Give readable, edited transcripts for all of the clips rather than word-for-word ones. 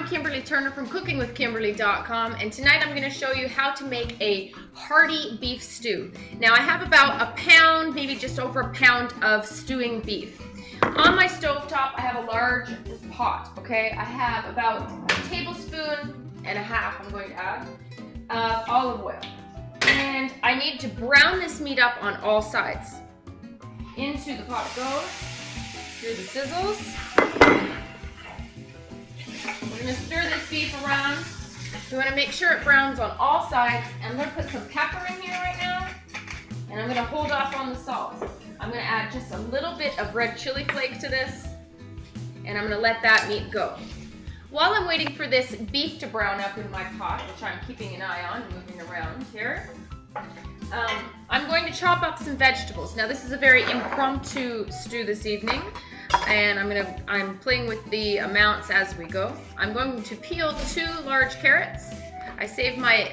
I'm Kimberly Turner from cookingwithkimberly.com, and tonight I'm going to show you how to make a hearty beef stew. Now I have about a pound, maybe just over a pound of stewing beef. On my stovetop I have a large pot, okay? I have about a tablespoon and a half I'm going to add of olive oil. And I need to brown this meat up on all sides. Into the pot it goes, through the sizzles. We're going to stir this beef around. We want to make sure it browns on all sides. I'm going to put some pepper in here right now. And I'm going to hold off on the salt. I'm going to add just a little bit of red chili flakes to this. And I'm going to let that meat go. While I'm waiting for this beef to brown up in my pot, which I'm keeping an eye on, moving around here, I'm going to chop up some vegetables. Now this is a very impromptu stew this evening, and I'm playing with the amounts as we go. I'm going to peel 2 large carrots. I save my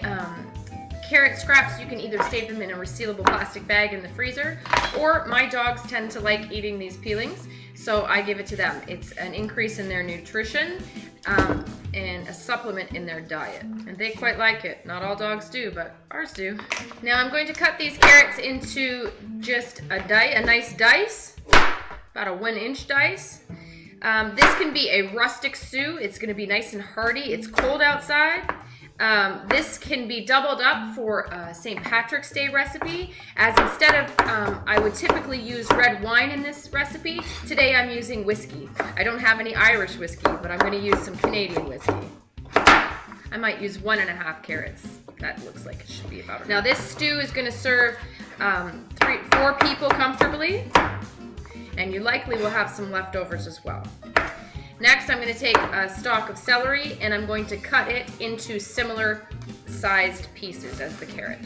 carrot scraps. You can either save them in a resealable plastic bag in the freezer, or my dogs tend to like eating these peelings, so I give it to them. It's an increase in their nutrition and a supplement in their diet, and they quite like it. Not all dogs do, but ours do. Now I'm going to cut these carrots into just a nice dice, about a 1-inch dice. This can be a rustic stew. It's going to be nice and hearty. It's cold outside. This can be doubled up for a St. Patrick's Day recipe, as instead of, I would typically use red wine in this recipe. Today I'm using whiskey. I don't have any Irish whiskey, but I'm going to use some Canadian whiskey. I might use 1.5 carrots. That looks like it should be about it. Now this stew is going to serve 4 people comfortably, and you likely will have some leftovers as well. Next, I'm going to take a stalk of celery and I'm going to cut it into similar sized pieces as the carrot.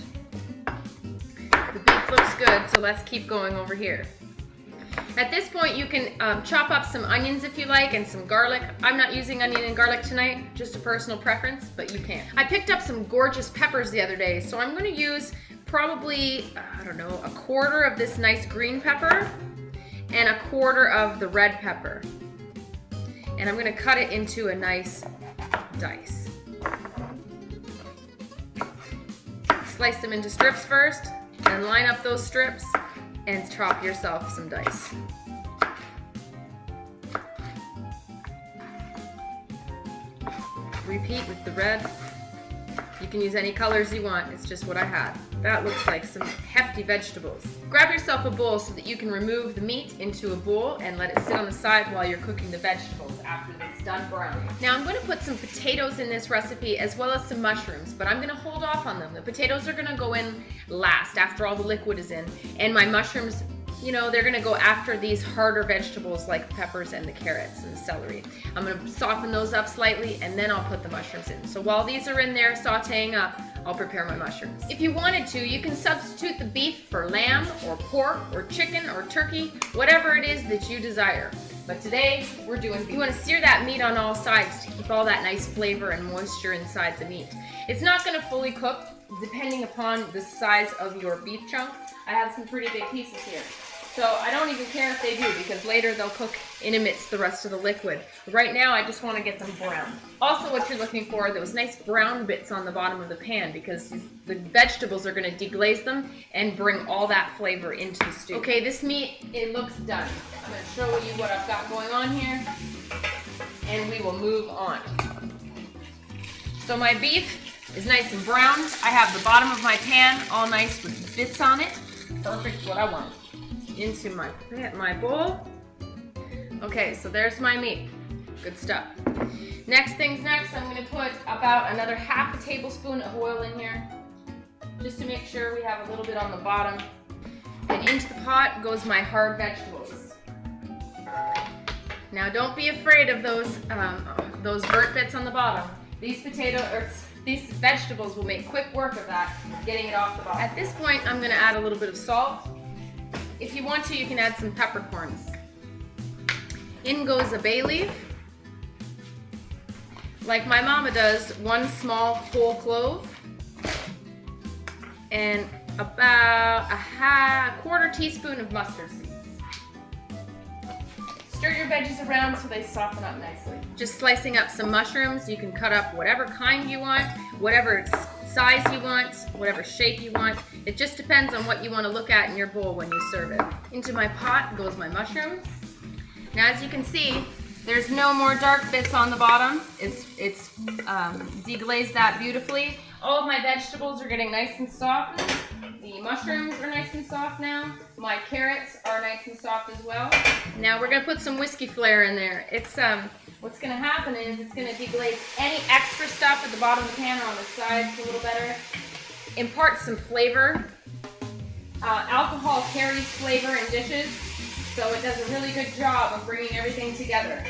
The beef looks good, so let's keep going over here. At this point, you can chop up some onions if you like, and some garlic. I'm not using onion and garlic tonight, just a personal preference, but you can. I picked up some gorgeous peppers the other day, so I'm going to use probably, I don't know, 1/4 of this nice green pepper and 1/4 of the red pepper. And I'm going to cut it into a nice dice. Slice them into strips first, and line up those strips and chop yourself some dice. Repeat with the red. You can use any colors you want, it's just what I had. That looks like some hefty vegetables. Grab yourself a bowl so that you can remove the meat into a bowl and let it sit on the side while you're cooking the vegetables after it's done browning. Now I'm going to put some potatoes in this recipe as well as some mushrooms, but I'm going to hold off on them. The potatoes are going to go in last after all the liquid is in, and my mushrooms, you know, they're going to go after these harder vegetables like peppers and the carrots and the celery. I'm going to soften those up slightly, and then I'll put the mushrooms in. So while these are in there sauteing up, I'll prepare my mushrooms. If you wanted to, you can substitute the beef for lamb or pork or chicken or turkey, whatever it is that you desire. But today, we're doing beef. You want to sear that meat on all sides to keep all that nice flavor and moisture inside the meat. It's not going to fully cook, depending upon the size of your beef chunk. I have some pretty big pieces here. So I don't even care if they do, because later they'll cook in amidst the rest of the liquid. Right now I just want to get them brown. Also, what you're looking for are those nice brown bits on the bottom of the pan, because the vegetables are going to deglaze them and bring all that flavor into the stew. Okay, this meat, it looks done. I'm going to show you what I've got going on here, and we will move on. So my beef is nice and brown. I have the bottom of my pan all nice with bits on it. Perfect, what I want. Into my bowl. Okay, so there's my meat. Good stuff. Next things next, I'm going to put about another 1/2 tablespoon of oil in here, just to make sure we have a little bit on the bottom. And into the pot goes my hard vegetables. Now don't be afraid of those burnt bits on the bottom. These vegetables will make quick work of that, getting it off the bottom. At this point, I'm going to add a little bit of salt. If you want to, you can add some peppercorns. In goes a bay leaf. Like my mama does, 1 small whole clove. And about a 1/4 teaspoon of mustard seeds. stir your veggies around so they soften up nicely. Just slicing up some mushrooms. You can cut up whatever kind you want, whatever size you want, whatever shape you want. It just depends on what you want to look at in your bowl when you serve it. Into my pot goes my mushrooms. Now as you can see, there's no more dark bits on the bottom. It's deglazed that beautifully. All of my vegetables are getting nice and soft. The mushrooms are nice and soft now. My carrots are nice and soft as well. Now we're gonna put some whiskey flair in there. It's what's gonna happen is it's gonna deglaze any extra stuff at the bottom of the pan or on the sides a little better. Impart some flavor. Alcohol carries flavor in dishes, so it does a really good job of bringing everything together.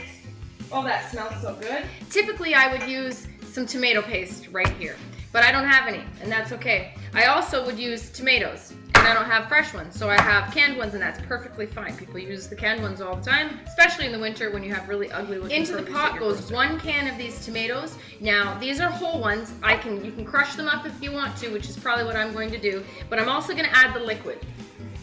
Oh, that smells so good. Typically I would use some tomato paste right here, but I don't have any, and that's okay. I also would use tomatoes, and I don't have fresh ones, so I have canned ones, and that's perfecly fine. People use the canned ones all the time, especially in the winter when you have really ugly looking produce. Into the pot goes 1 can of these tomatoes. Now, these are whole ones. You can crush them up if you want to, which is probably what I'm going to do, but I'm also gonna add the liquid.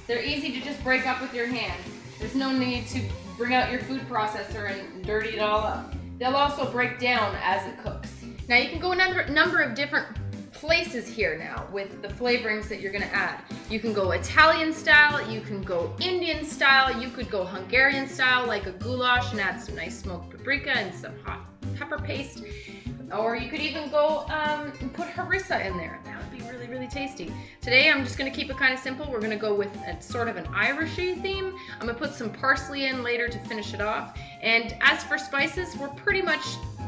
They're easy to just break up with your hands. There's no need to bring out your food processor and dirty it all up. They'll also break down as it cooks. Now you can go a number of different places here now with the flavorings that you're gonna add. You can go Italian style, you can go Indian style, you could go Hungarian style like a goulash and add some nice smoked paprika and some hot pepper paste. Or you could even go and put harissa in there. That would be really, really tasty. Today I'm just gonna keep it kind of simple. We're gonna go with a sort of an Irishy theme. I'm gonna put some parsley in later to finish it off. And as for spices, we're pretty much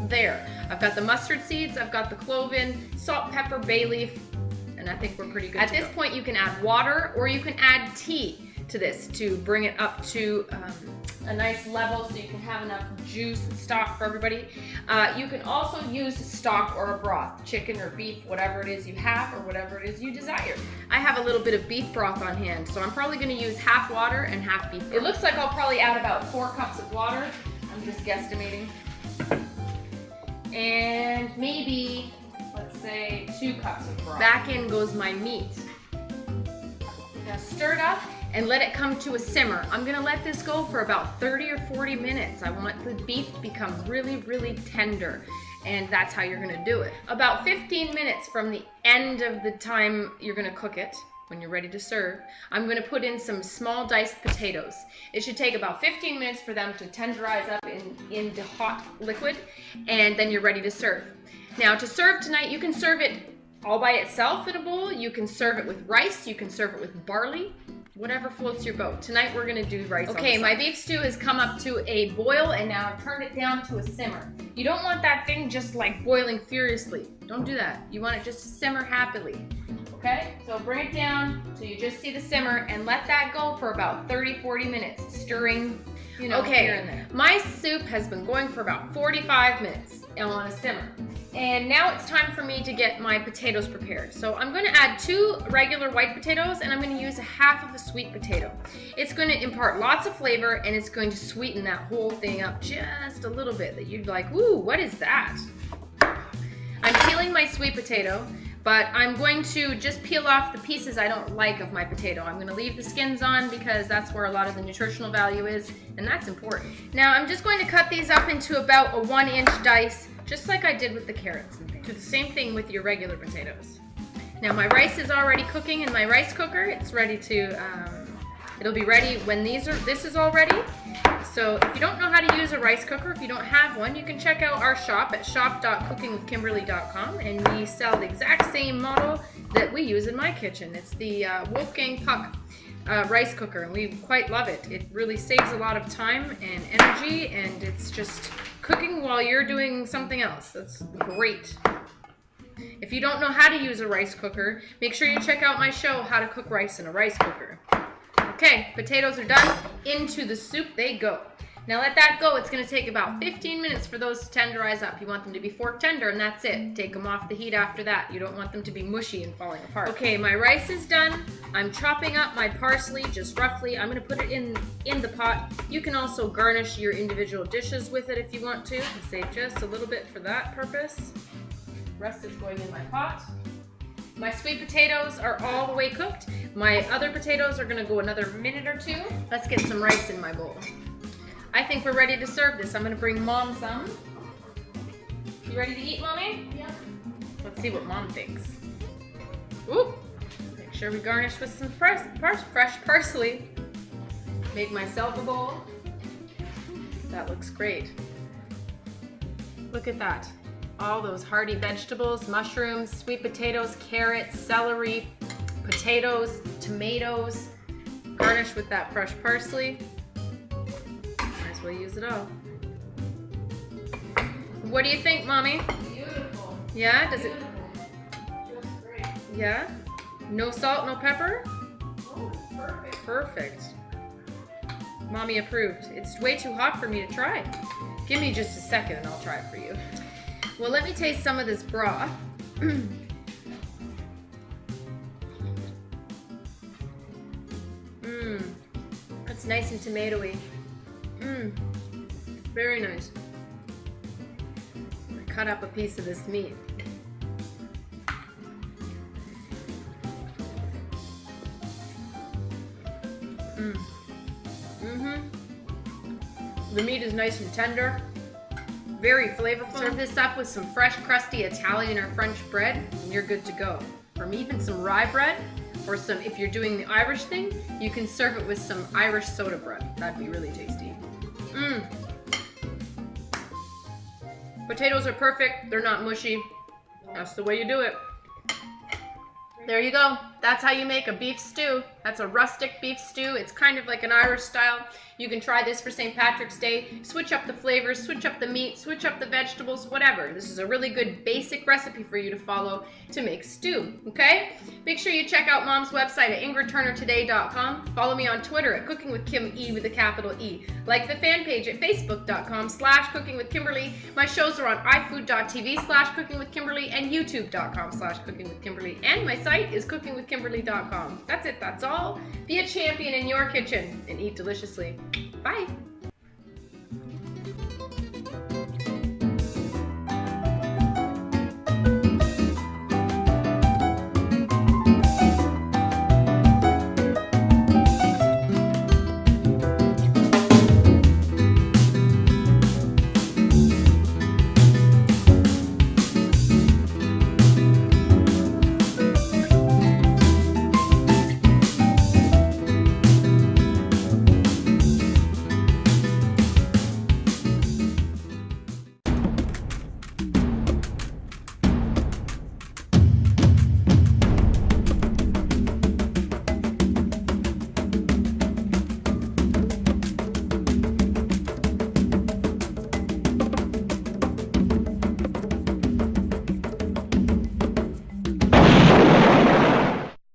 there. I've got the mustard seeds, I've got the clove in, salt, pepper, bay leaf, and I think we're pretty good. At this point you can add water or you can add tea to this to bring it up to a nice level so you can have enough juice and stock for everybody. You can also use stock or a broth, chicken or beef, whatever it is you have or whatever it is you desire. I have a little bit of beef broth on hand, so I'm probably gonna use half water and half beef broth. It looks like I'll probably add about 4 cups of water. I'm just guesstimating. And maybe, let's say 2 cups of broth. Back in goes my meat. Now stir it up and let it come to a simmer. I'm gonna let this go for about 30 or 40 minutes. I want the beef to become really, really tender, and that's how you're gonna do it. About 15 minutes from the end of the time you're gonna cook it, when you're ready to serve, I'm gonna put in some small diced potatoes. It should take about 15 minutes for them to tenderize up in the hot liquid, and then you're ready to serve. Now to serve tonight, you can serve it all by itself in a bowl, you can serve it with rice, you can serve it with barley, whatever floats your boat. Tonight we're gonna do rice. Okay, my beef stew has come up to a boil and now I've turned it down to a simmer. You don't want that thing just like boiling furiously. Don't do that. You want it just to simmer happily. Okay, so bring it down so you just see the simmer and let that go for about 30-40 minutes, stirring, you know, here and there. My soup has been going for about 45 minutes on a simmer. And now it's time for me to get my potatoes prepared. So I'm gonna add 2 regular white potatoes and I'm gonna use a half of a sweet potato. It's gonna impart lots of flavor and it's going to sweeten that whole thing up just a little bit that you'd like, ooh, what is that? I'm peeling my sweet potato, but I'm going to just peel off the pieces I don't like of my potato. I'm gonna leave the skins on because that's where a lot of the nutritional value is, and that's important. Now I'm just going to cut these up into about a 1-inch dice, just like I did with the carrots and things. Do the same thing with your regular potatoes. Now my rice is already cooking in my rice cooker. It's ready to, it'll be ready when this is all ready. So if you don't know how to use a rice cooker, if you don't have one, you can check out our shop at shop.cookingwithkimberly.com, and we sell the exact same model that we use in my kitchen. It's the Wolfgang Puck rice cooker, and we quite love it. It really saves a lot of time and energy, and it's just cooking while you're doing something else. That's great. If you don't know how to use a rice cooker, make sure you check out my show, How to Cook Rice in a Rice Cooker. Okay, potatoes are done. Into the soup they go. Now let that go. It's gonna take about 15 minutes for those to tenderize up. You want them to be fork tender and that's it. Take them off the heat after that. You don't want them to be mushy and falling apart. Okay, my rice is done. I'm chopping up my parsley just roughly. I'm gonna put it in the pot. You can also garnish your individual dishes with it if you want to. Save just a little bit for that purpose. Rest is going in my pot. My sweet potatoes are all the way cooked. My other potatoes are gonna go another minute or 2. Let's get some rice in my bowl. I think we're ready to serve this. I'm gonna bring Mom some. You ready to eat, Mommy? Yeah. Let's see what Mom thinks. Ooh, make sure we garnish with some fresh parsley. Make myself a bowl. That looks great. Look at that. All those hearty vegetables, mushrooms, sweet potatoes, carrots, celery, potatoes, tomatoes. Garnish with that fresh parsley. Might as well use it all. What do you think, Mommy? Beautiful. Yeah? Does it? Just great. Yeah? No salt, no pepper? Oh, it's perfect. Perfect. Mommy approved. It's way too hot for me to try. Give me just a second and I'll try it for you. Well, let me taste some of this broth. It's nice and tomatoey. Very nice. I cut up a piece of this meat. The meat is nice and tender, very flavorful. Serve this up with some fresh, crusty Italian or French bread, and you're good to go. Or even some rye bread, or some, if you're doing the Irish thing, you can serve it with some Irish soda bread. That'd be really tasty. Potatoes are perfect. They're not mushy. That's the way you do it. There you go. That's how you make a beef stew. That's a rustic beef stew. It's kind of like an Irish style. You can try this for St. Patrick's Day. Switch up the flavors, switch up the meat, switch up the vegetables, whatever. This is a really good basic recipe for you to follow to make stew, okay? Make sure you check out Mom's website at ingridturnertoday.com. Follow me on Twitter at cookingwithkime with a capital E. Like the fan page at facebook.com/cookingwithkimberly. My shows are on ifood.tv/cookingwithkimberly and youtube.com/cookingwithkimberly. And my site is cookingwithkimberly.com. That's it, that's all. Be a champion in your kitchen and eat deliciously. Bye.